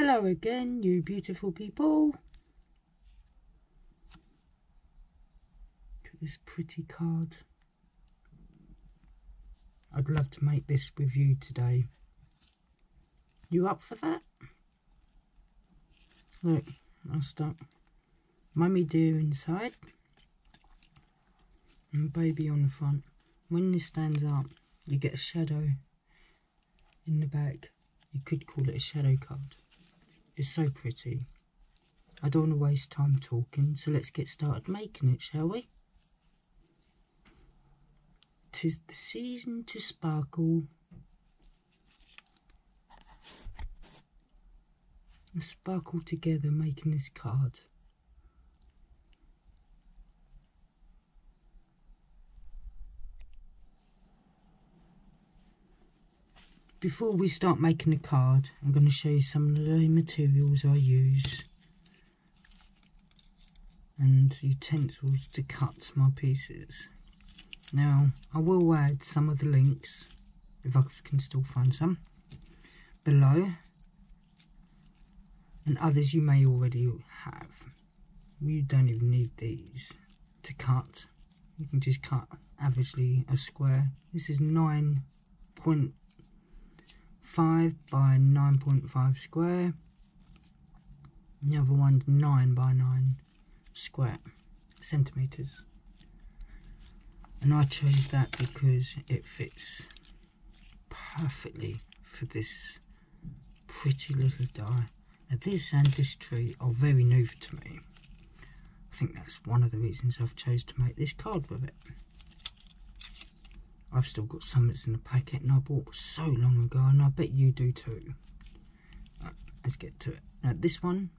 Hello again, you beautiful people. Look at this pretty card. I'd love to make this with you today. You up for that? Look, I'll start. Mummy deer inside and baby on the front. When this stands up, you get a shadow in the back. You could call it a shadow card. It's so pretty. I don't want to waste time talking, so let's get started making it, shall we? 'Tis the season to sparkle. And sparkle together making this card. Before we start making the card, I'm going to show you some of the materials I use and utensils to cut my pieces. Now, I will add some of the links, if I can still find some, below, and others you may already have. You don't even need these to cut. You can just cut averagely a square. This is 9.5 by 9.5 square. The other one's 9 by 9 square centimeters. And I chose that because it fits perfectly for this pretty little die. Now this and this tree are very new to me. I think that's one of the reasons I've chose to make this card with it. I've still got some that's in the packet and I bought so long ago, and I bet you do too. Right, let's get to it. Now this one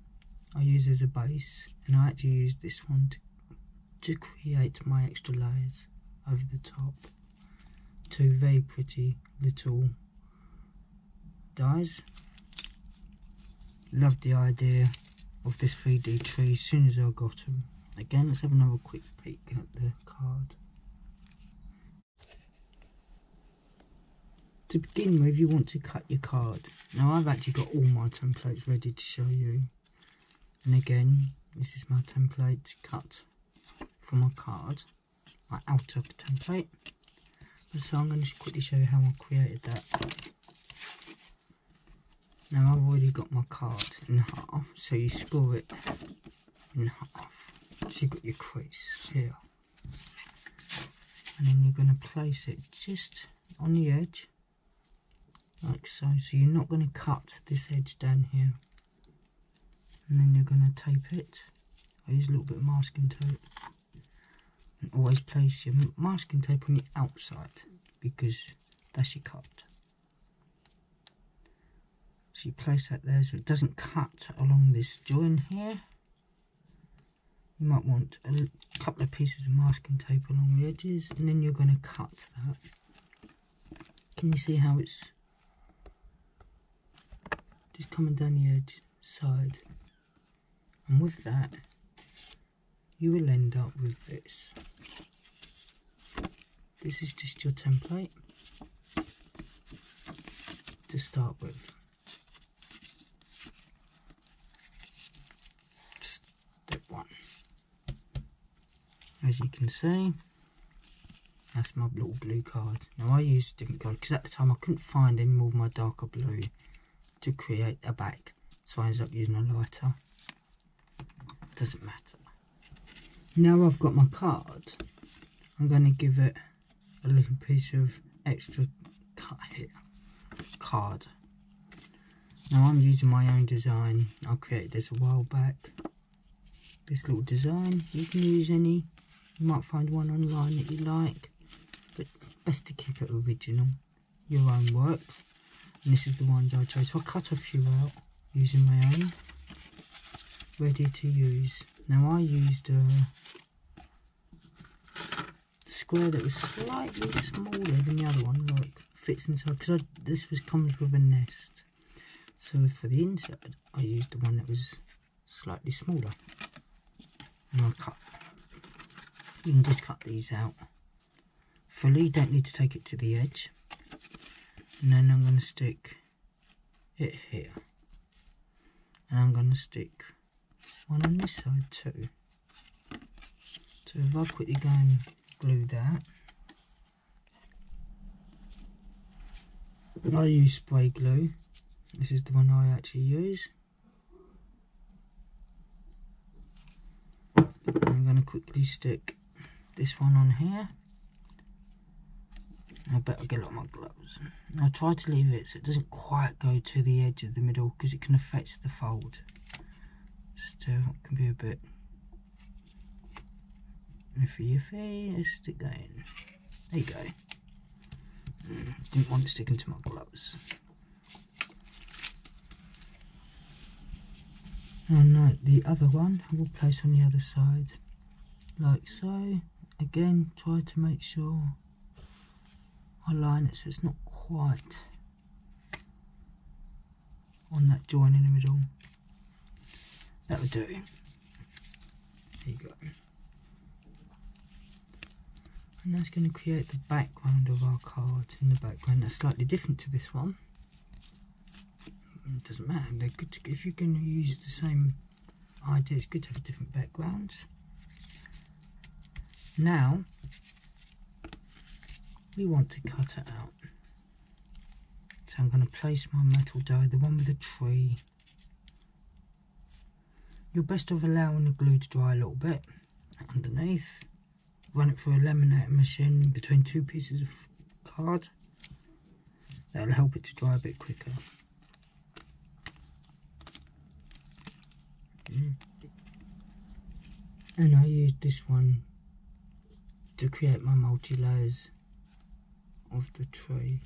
I use as a base, and I actually use this one to create my extra layers over the top. Two very pretty little dies. Loved the idea of this 3D tree as soon as I got them. Again, let's have another quick peek at the card. To begin with, you want to cut your card. Now I've actually got all my templates ready to show you. And again, this is my template cut for my card, my outer template. So I'm going to quickly show you how I created that. Now I've already got my card in half, so you score it in half. So you've got your crease here. And then you're going to place it just on the edge. Like so. So you're not going to cut this edge down here. And then you're going to tape it. I use a little bit of masking tape. And always place your masking tape on the outside, because that's your cut. So you place that there so it doesn't cut along this join here. You might want a couple of pieces of masking tape along the edges, and then you're going to cut that. Can you see how it's just coming down the edge side? And with that, you will end up with this. This is just your template to start with. Step one. As you can see, that's my little blue card. Now I used a different card because at the time I couldn't find any more of my darker blue to create a back, so I ended up using a lighter. Doesn't matter. Now I've got my card, I'm going to give it a little piece of extra cut here. Card. Now I'm using my own design. I created this a while back. This little design, you can use any. You might find one online that you like, but best to keep it original, your own work. And this is the ones I chose. So I cut a few out using my own, ready to use. Now I used a square that was slightly smaller than the other one. Look, fits inside, because this comes with a nest. So for the inside, I used the one that was slightly smaller. And I cut. You can just cut these out fully. You don't need to take it to the edge. And then I'm going to stick it here. And I'm going to stick one on this side too. So if I quickly go and glue that. I use spray glue. This is the one I actually use. I'm going to quickly stick this one on here. I better get out my gloves. I try to leave it so it doesn't quite go to the edge of the middle because it can affect the fold. Still, it can be a bit iffy. Let's stick that in. There you go. Didn't want it sticking to my gloves. And now the other one I will place on the other side, like so. Again, try to make sure I line it so it's not quite on that join in the middle. That'll do. There you go. And that's going to create the background of our card in the background. That's slightly different to this one. It doesn't matter. They're good to, if you're going to use the same idea, it's good to have a different background. Now we want to cut it out. So I'm going to place my metal die, the one with the tree. You're best off allowing the glue to dry a little bit underneath. Run it through a laminating machine between two pieces of card. That'll help it to dry a bit quicker. And I used this one to create my multi-layers of the tree.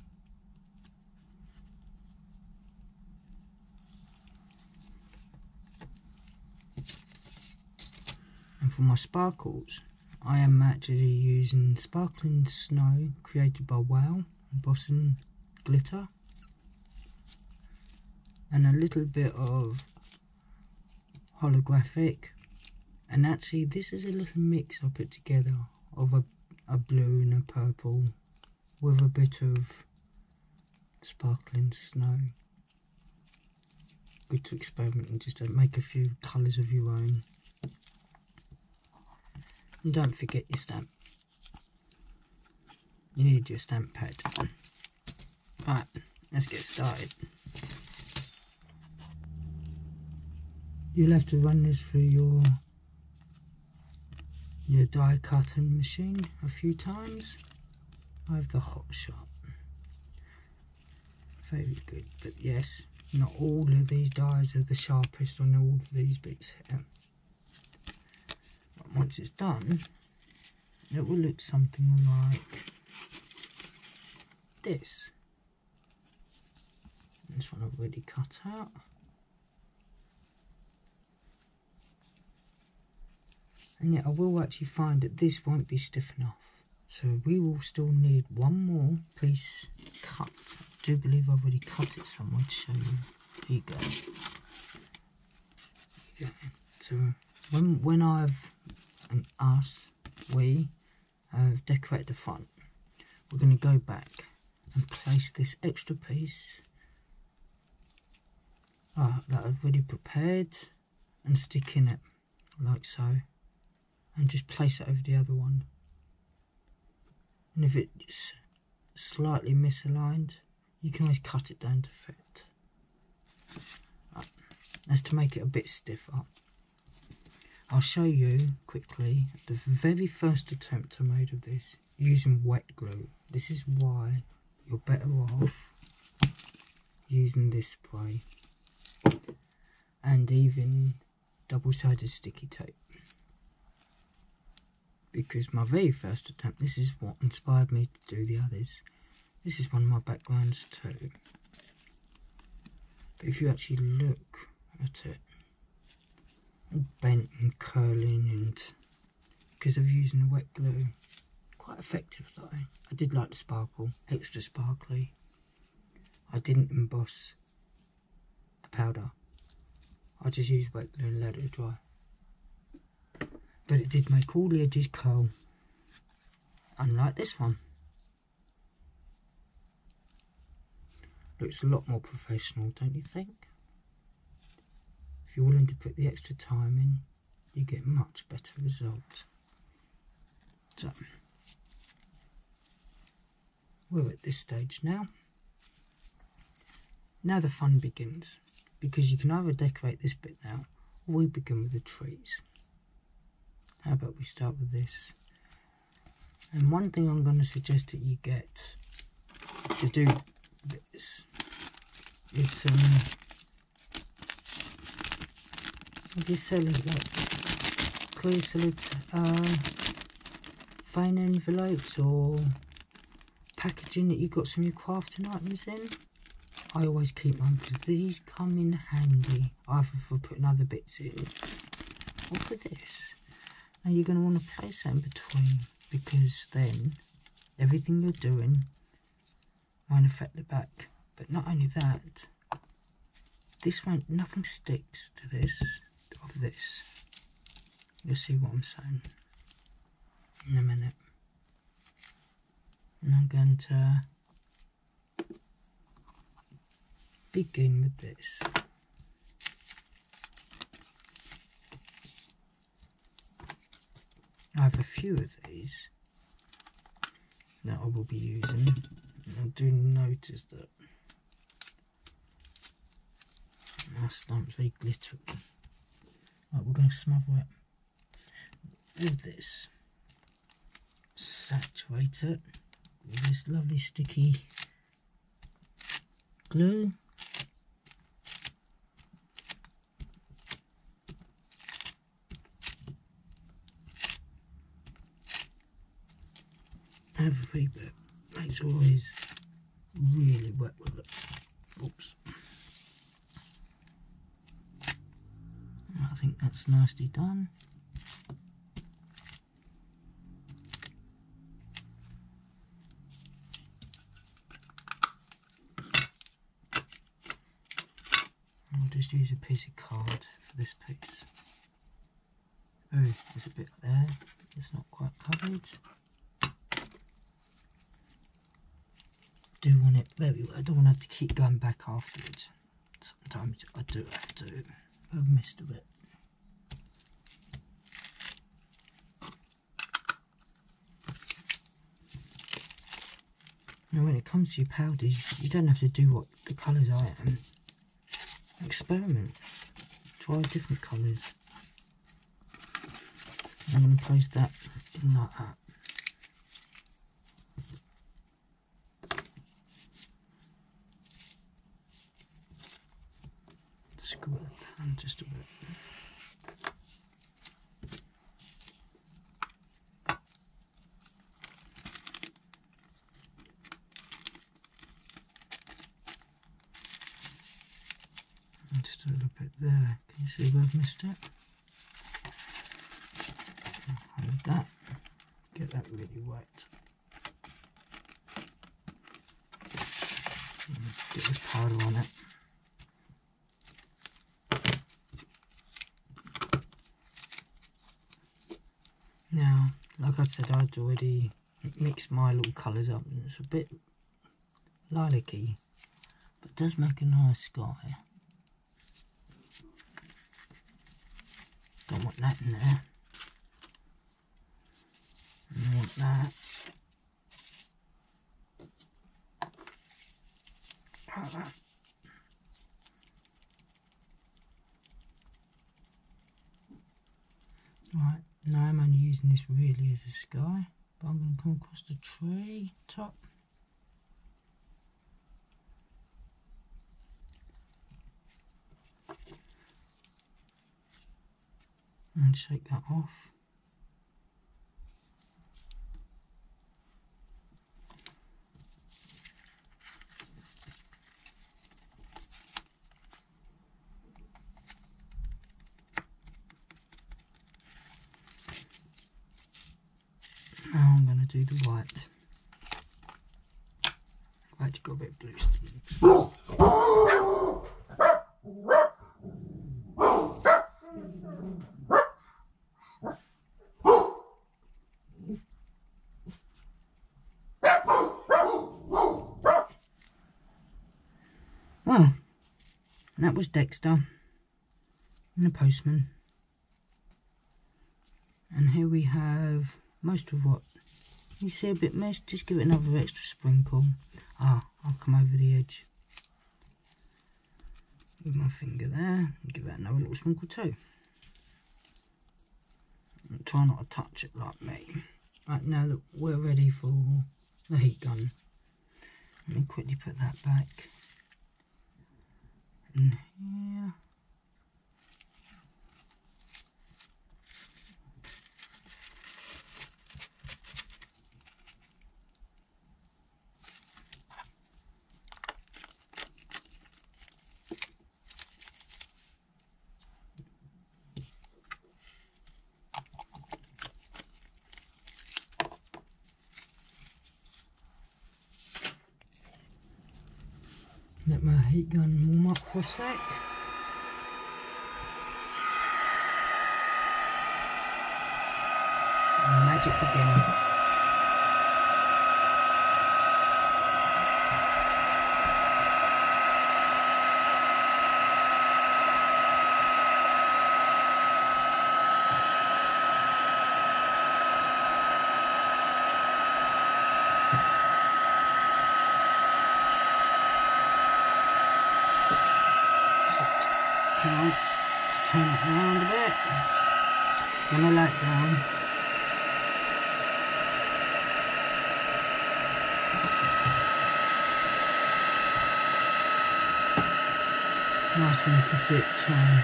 And for my sparkles, I am actually using Sparkling Snow created by WOW embossing glitter, and a little bit of holographic. And actually this is a little mix I put together of a blue and a purple with a bit of Sparkling Snow. Good to experiment and just make a few colours of your own. And don't forget your stamp. You need your stamp pad. Right, let's get started. You'll have to run this through your die cutting machine a few times. I have the Hot Shot. Very good, but yes, not all of these dies are the sharpest on all of these bits here. But once it's done, it will look something like this. This one I've already cut out. And yet I will actually find that this won't be stiff enough. So we will still need one more piece cut. I do believe I've already cut it somewhere to show you. Here you go. Yeah. So when we have decorated the front, we're going to go back and place this extra piece that I've already prepared and stick in it like so, and just place it over the other one. And if it's slightly misaligned, you can always cut it down to fit. That's to make it a bit stiffer. I'll show you quickly the very first attempt I made of this using wet glue. This is why you're better off using this spray and even double-sided sticky tape. Because my very first attempt, this is what inspired me to do the others. This is one of my backgrounds too. But if you actually look at it, all bent and curling, and because of using the wet glue, quite effective though. I did like the sparkle, extra sparkly. I didn't emboss the powder. I just used wet glue and let it dry. But it did make all the edges curl, unlike this one. Looks a lot more professional, don't you think? if you're willing to put the extra time in, you get much better result. So we're at this stage now. Now the fun begins, because you can either decorate this bit now, or we begin with the trees. How about we start with this? And one thing I'm going to suggest that you get to do this is this solid, like clear solid foam envelopes or packaging that you've got some of your crafting items in. I always keep mine because these come in handy either for putting other bits in or for this. Now you're going to want to place that in between, because then everything you're doing won't affect the back. But not only that, this won't, nothing sticks to this of this. You'll see what I'm saying in a minute. And I'm going to begin with this. I have a few of these that I will be using. I do notice that my stump's very glittery. Right, we're going to smother it with this. Saturate it with this lovely sticky glue. Every bit. Make sure it's really wet with it. Oops. I think that's nicely done. I'll just use a piece of card for this piece. Oh, there's a bit there. It's not quite covered. Do want it very well. I don't want to have to keep going back afterwards. Sometimes I do have to. I've missed a bit. Now when it comes to your powders, you don't have to do what the colours I am. Experiment. Try different colours. I'm going to place that in like that. Screw it down just a bit. Just a little bit there. Can you see where I've missed it? Hold that. Get that really wet. Get this powder on it. Now, like I said, I'd already mixed my little colours up, and it's a bit lilac-y, but it does make a nice sky. Don't want that in there. I want that. Like that. Right, now I'm only using this really as a sky, but I'm going to come across the tree top. And shake that off. Now I'm going to do the white. I've actually got a bit of blue sticks. That was Dexter. and the postman. And here we have most of what you see a bit missed. Just give it another extra sprinkle. I'll come over the edge with my finger there, give it another little sprinkle too. And try not to touch it like me. Right, now that we're ready for the heat gun, let me quickly put that back in here. Let my heat gun warm up for a sec. And magic again. Let's turn it around a bit. Gonna let it down. Nice when you can see it turn.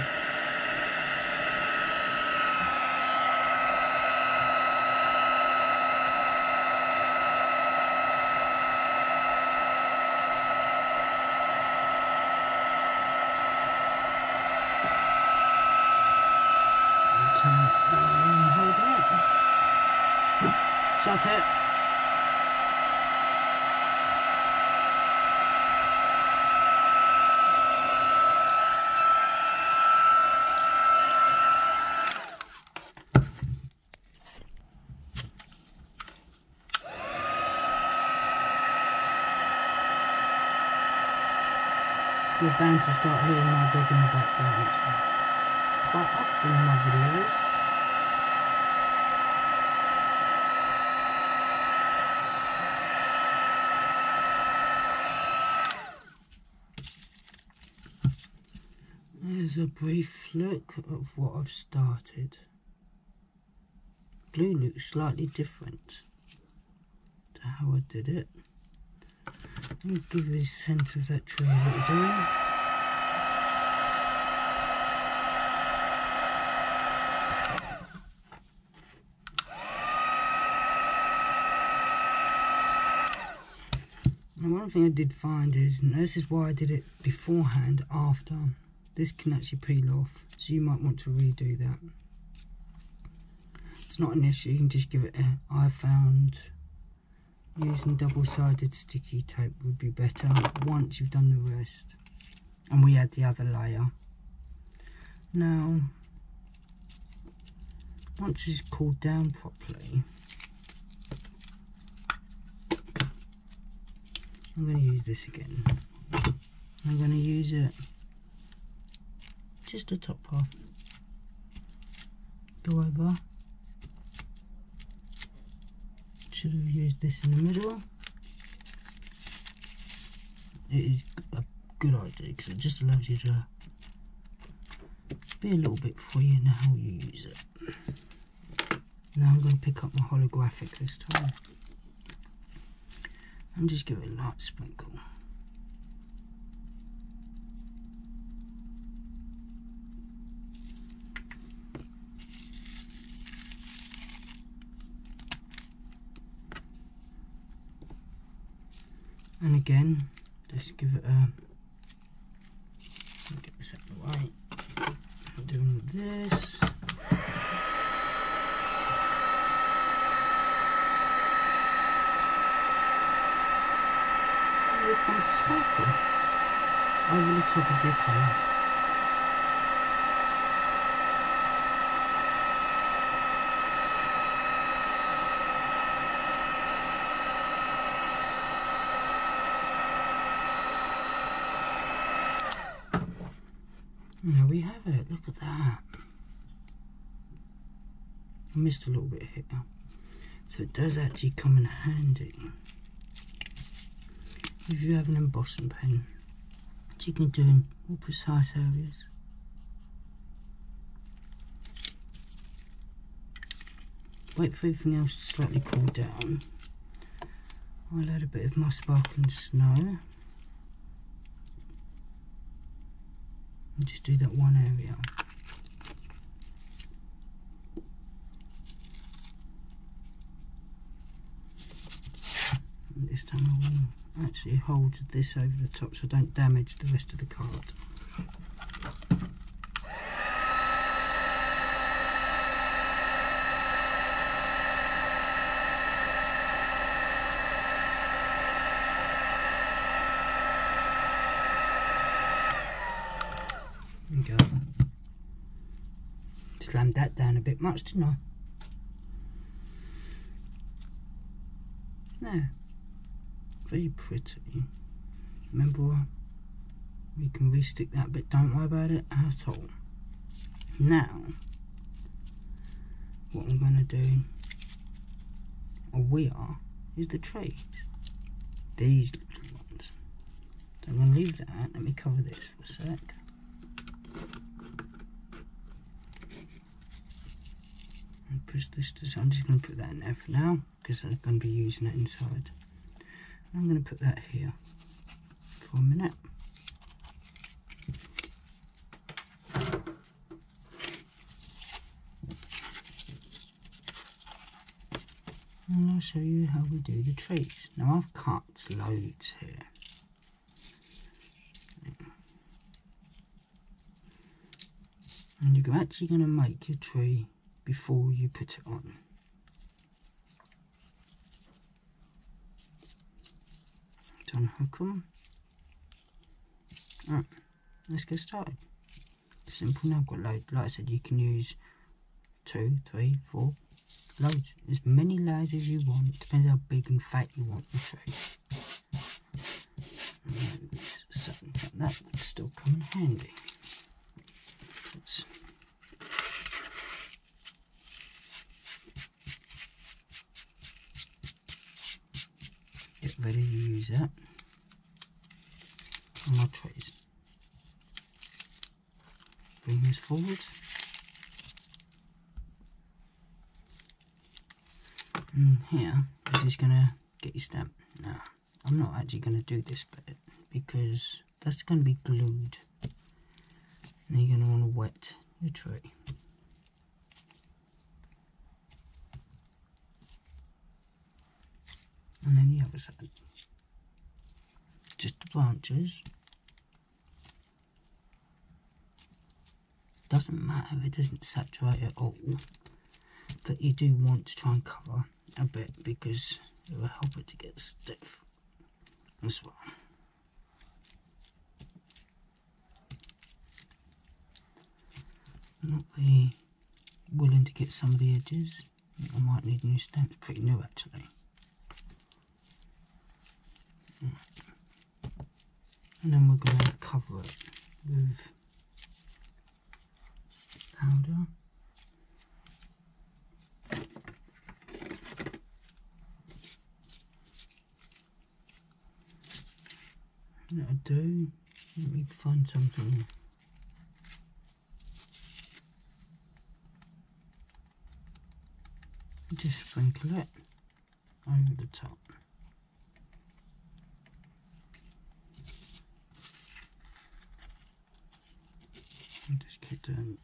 Shut it. You're bound to start hearing my dog in the background quite often in my videos. Here's a brief look of what I've started. Blue looks slightly different to how I did it. Let me give you a centre of that tree that we're doing. And one thing I did find is, and this is why I did it beforehand, after. This can actually peel off, so you might want to redo that. It's not an issue, you can just give it a... I found using double-sided sticky tape would be better once you've done the rest. And we add the other layer. Now, once it's cooled down properly, I'm going to use this again. I'm going to use it just the top half. Go over. Should have used this in the middle. It is a good idea because it just allows you to be a little bit free in how you use it. Now I'm going to pick up my holographic this time and just give it a light sprinkle. And again, just give it a... Get this out of the way. I'm doing this. And it comes a sparkle over the top of your colour. There we have it, look at that. I missed a little bit here. So it does actually come in handy if you have an embossing pen, which you can do in more precise areas. Wait for everything else to slightly cool down. I'll add a bit of my sparkling snow. And just do that one area. And this time I will actually hold this over the top so I don't damage the rest of the card. There we go. Slammed that down a bit much, didn't I? There. Very pretty. Remember, we can restick that bit, don't worry about it at all. Now, what I'm going to do, or we are, is the trees. These little ones. So I'm going to leave that. Let me cover this for a sec. And push this to, I'm just going to put that in there for now, because I'm going to be using it inside. I'm going to put that here for a minute. And I'll show you how we do the trees. Now I've cut loads here. And you're actually going to make your tree before you put it on. Unhook them. Alright, let's get started. Simple now, I've got loads. Like I said, you can use 2, 3, 4, loads. As many layers as you want, depends how big and fat you want the tree. Something like that would still come in handy. So get ready to use that on my trees. Bring this forward. And here, this is going to get your stamp. Now, I'm not actually going to do this bit because that's going to be glued. And you're going to want to wet your tree. And then the other side. Just the branches. Doesn't matter if it doesn't saturate at all, but you do want to try and cover a bit because it will help it to get stiff as well. Not be willing to get some of the edges. I might need new stamps, pretty new actually. And then we're going to cover it with powder. That'll do. Let me find something. Just sprinkle it over the top. Just keep doing.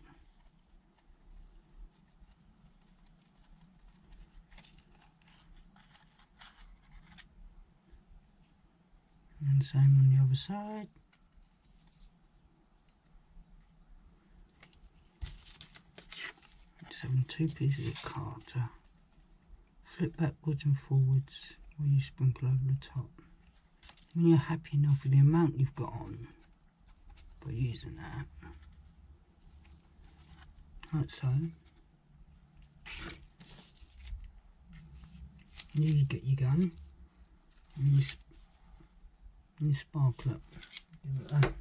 And same on the other side. Just having 2 pieces of card to flip backwards and forwards while you sprinkle over the top. When you're happy enough with the amount you've got on by using that. Like so. You get your gun and you sparkle it. Give it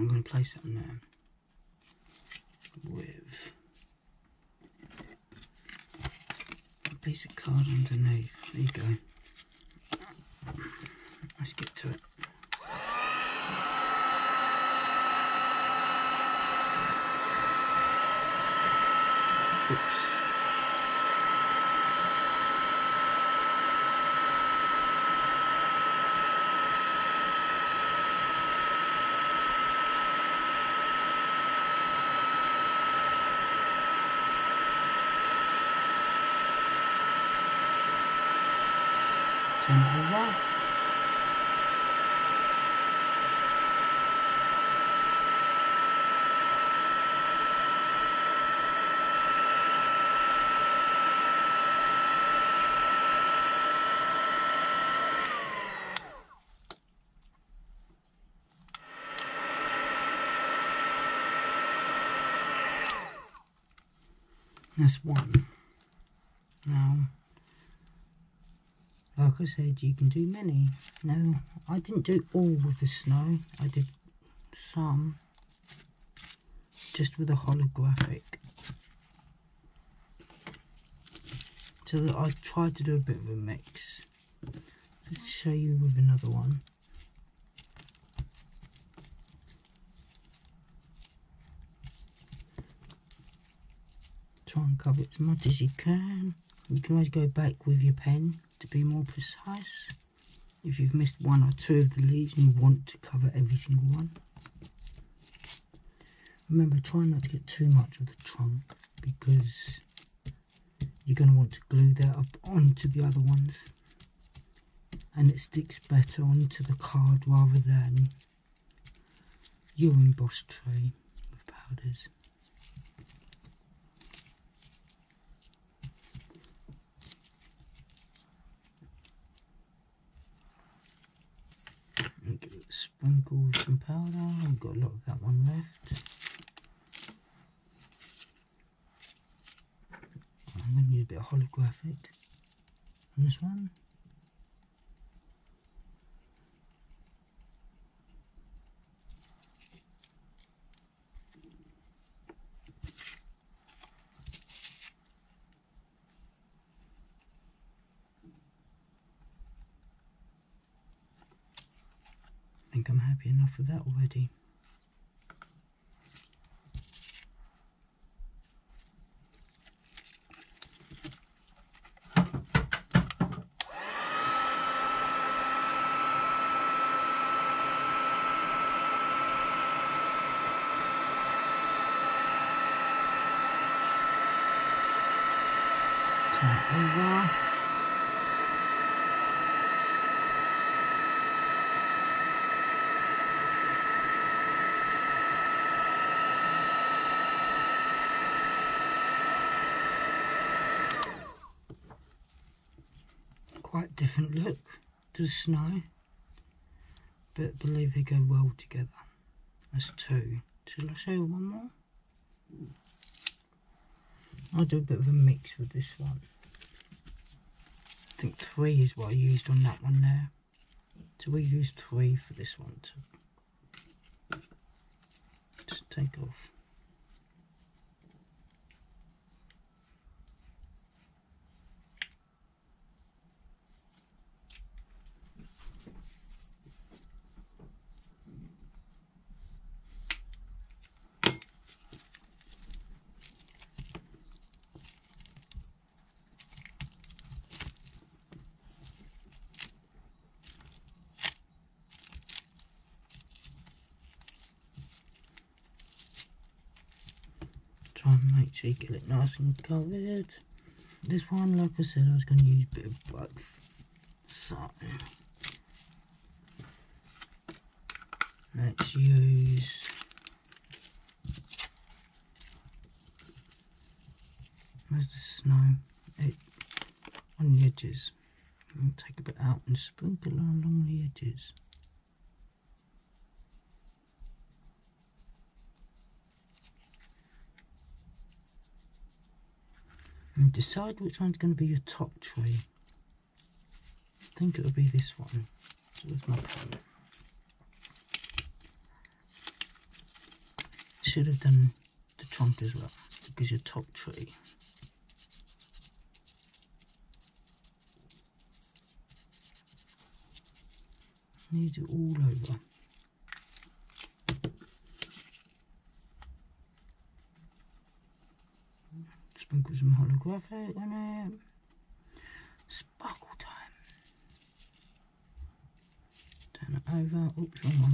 I'm going to place that on there with a piece of card underneath. There you go. Let's get to it. Oops. Turn it over. That's one. Now, like I said, you can do many. No, I didn't do all with the snow. I did some just with a holographic. So I tried to do a bit of a mix. Let's show you with another one. Try and cover it as much as you can. You can always go back with your pen to be more precise. If you've missed one or two of the leaves and you want to cover every single one. Remember, try not to get too much of the trunk because you're going to want to glue that up onto the other ones. And it sticks better onto the card rather than your embossed tray of powders. And give it a sprinkle with some powder. I've got a lot of that one left. I'm going to use a bit of holographic on this one. I think I'm happy enough with that already. Turn it over. Quite different look to the snow, but I believe they go well together. That's two. Shall I show you one more? I'll do a bit of a mix with this one. I think 3 is what I used on that one there. So we used 3 for this one to just take off. Try and make sure you get it nice and covered. This one, like I said, I was going to use a bit of both. So let's use where's the snow? On the edges. I'll take a bit out and sprinkle along the edges. And decide which one's going to be your top tree. I think it'll be this one. So there's my pen. should have done the trunk as well, because your top tree. Needs it all over. Sprinkle some holographic on it. Sparkle time. Turn it over. Oops, wrong one.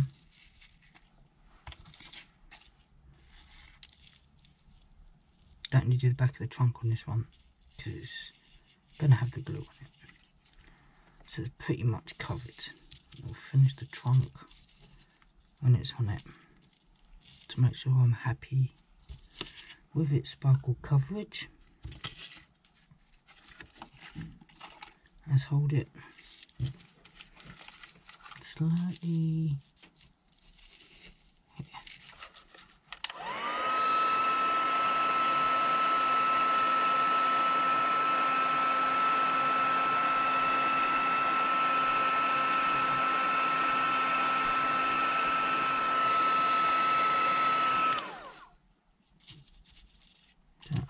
Don't need to do the back of the trunk on this one, because it's going to have the glue on it. So it's pretty much covered. We'll finish the trunk when it's on it, to make sure I'm happy with its sparkle coverage. Let's hold it slightly.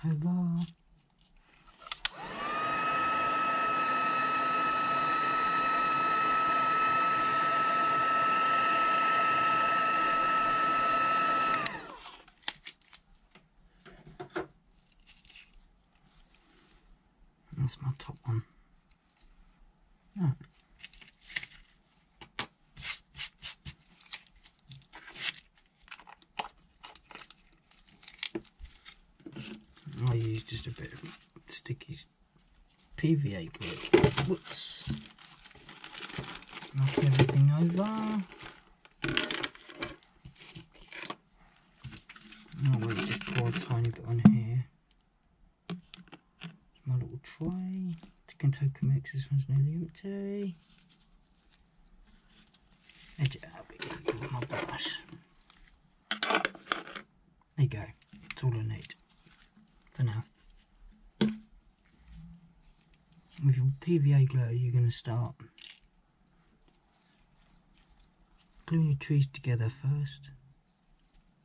Over. That's my top one. Right. I use just a bit of sticky PVA glue. Whoops. Knock everything over. Now we'll just pour a tiny bit on here. My little tray. It's Kentucky mix. This one's nearly empty. Edge it out a bit with my brush. There you go. That's all I need for now. With your PVA glue, you're going to start gluing your trees together first.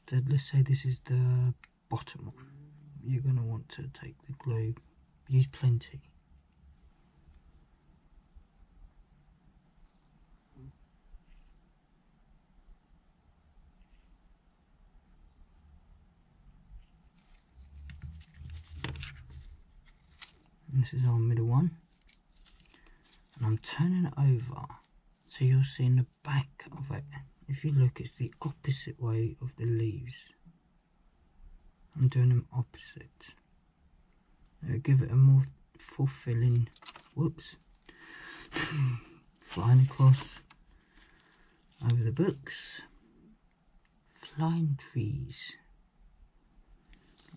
So let's say this is the bottom one. You're going to want to take the glue, use plenty. And this is our middle one. And I'm turning it over so you're seeing the back of it. If you look, it's the opposite way of the leaves. I'm doing them opposite. It'll give it a more fulfilling, whoops, flying across over the books. Flying trees.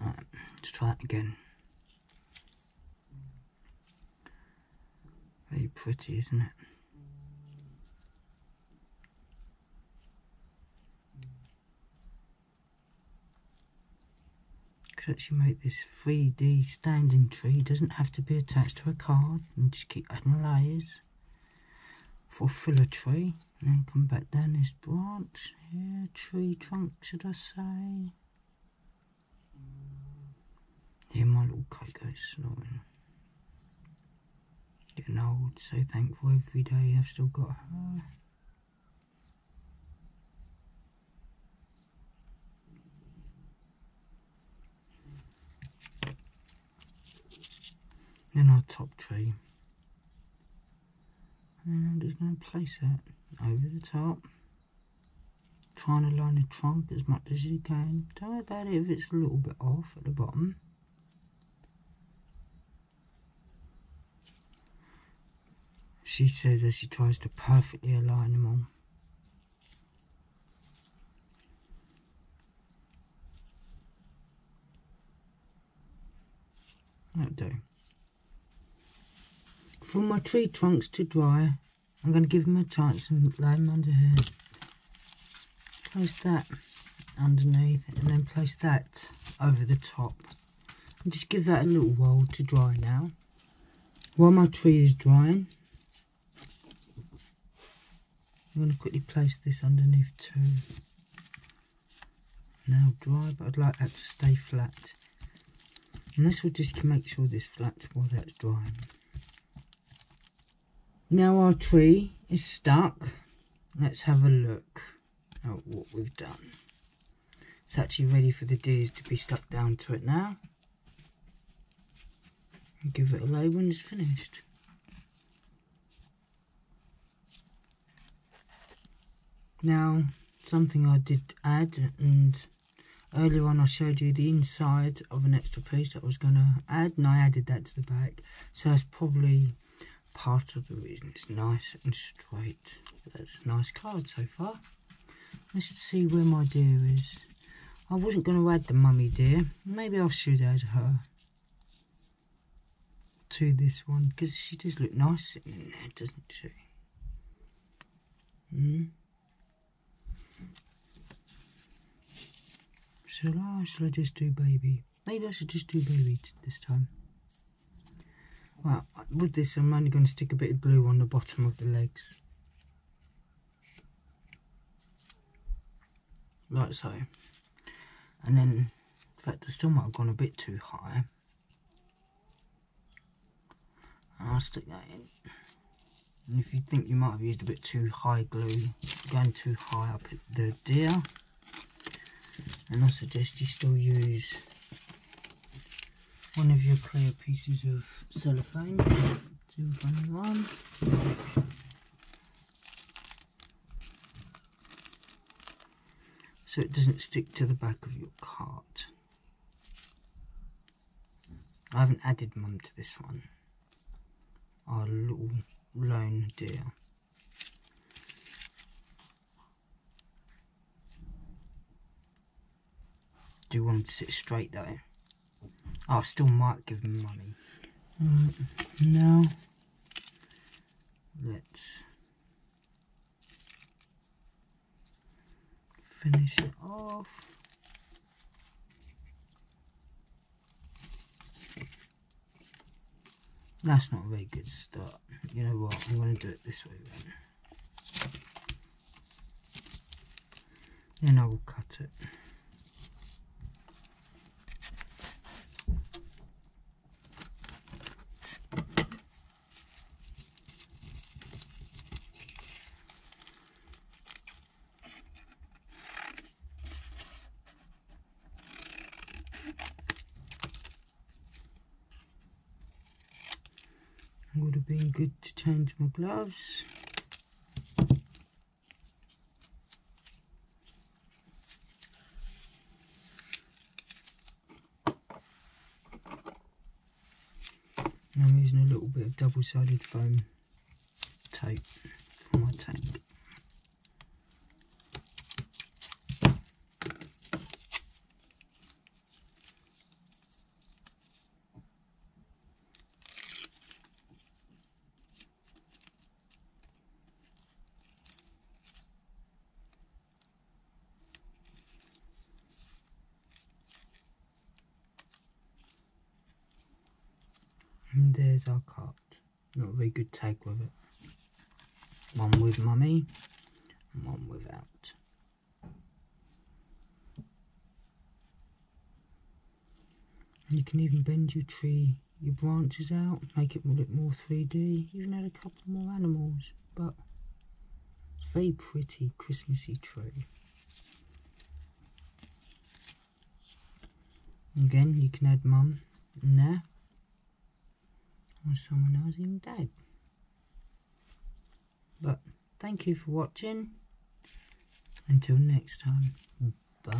Alright, let's try it again. Very pretty, isn't it? Could actually make this 3D standing tree. Doesn't have to be attached to a card, and just keep adding layers. Fulfill a tree, and then come back down this branch here. Tree trunk, should I say? Here, my little Coco's snoring. Getting old, so thankful every day I've still got her. Then our top tree. And I'm just going to place it over the top. Trying to line the trunk as much as you can. Don't worry about it if it's a little bit off at the bottom. She says as she tries to perfectly align them all. That'll do. For my tree trunks to dry, I'm going to give them a chance and lay them under here. Place that underneath and then place that over the top. And just give that a little while to dry now. While my tree is drying, I'm going to quickly place this underneath too. now dry, but I'd like that to stay flat. And this will just make sure this flat while that's drying. Now our tree is stuck. Let's have a look at what we've done. It's actually ready for the deers to be stuck down to it now. And give it a lay when it's finished. Now, something I did add, and earlier on I showed you the inside of an extra piece that I was going to add, and I added that to the back. So that's probably part of the reason it's nice and straight. That's a nice card so far. Let's see where my deer is. I wasn't going to add the mummy deer. Maybe I should add her to this one, because she does look nice sitting in there, doesn't she? Shall I just do baby? Maybe I should just do baby this time. Well, with this I'm only going to stick a bit of glue on the bottom of the legs. Like so. And then, in fact, I still might have gone a bit too high. And I'll stick that in. And if you think you might have used a bit too high glue, going too high up at the deer, and I suggest you still use one of your clear pieces of cellophane, 221. So it doesn't stick to the back of your cart. I haven't added mum to this one. Our little lone deer. Do want him to sit straight though. Oh, I still might give him mummy. Now, let's finish it off. That's not a very good start. You know what, I'm going to do it this way then. Then I will cut it. Would have been good to change my gloves. I'm using a little bit of double-sided foam tape for my tank. And there's our cart. Not a very good tag with it. One with mummy and one without. You can even bend your tree, your branches out, make it look more 3D. Even add a couple more animals, but it's a very pretty Christmassy tree. Again, you can add mum in there. Or someone else, even dad. But thank you for watching. Until next time, bye.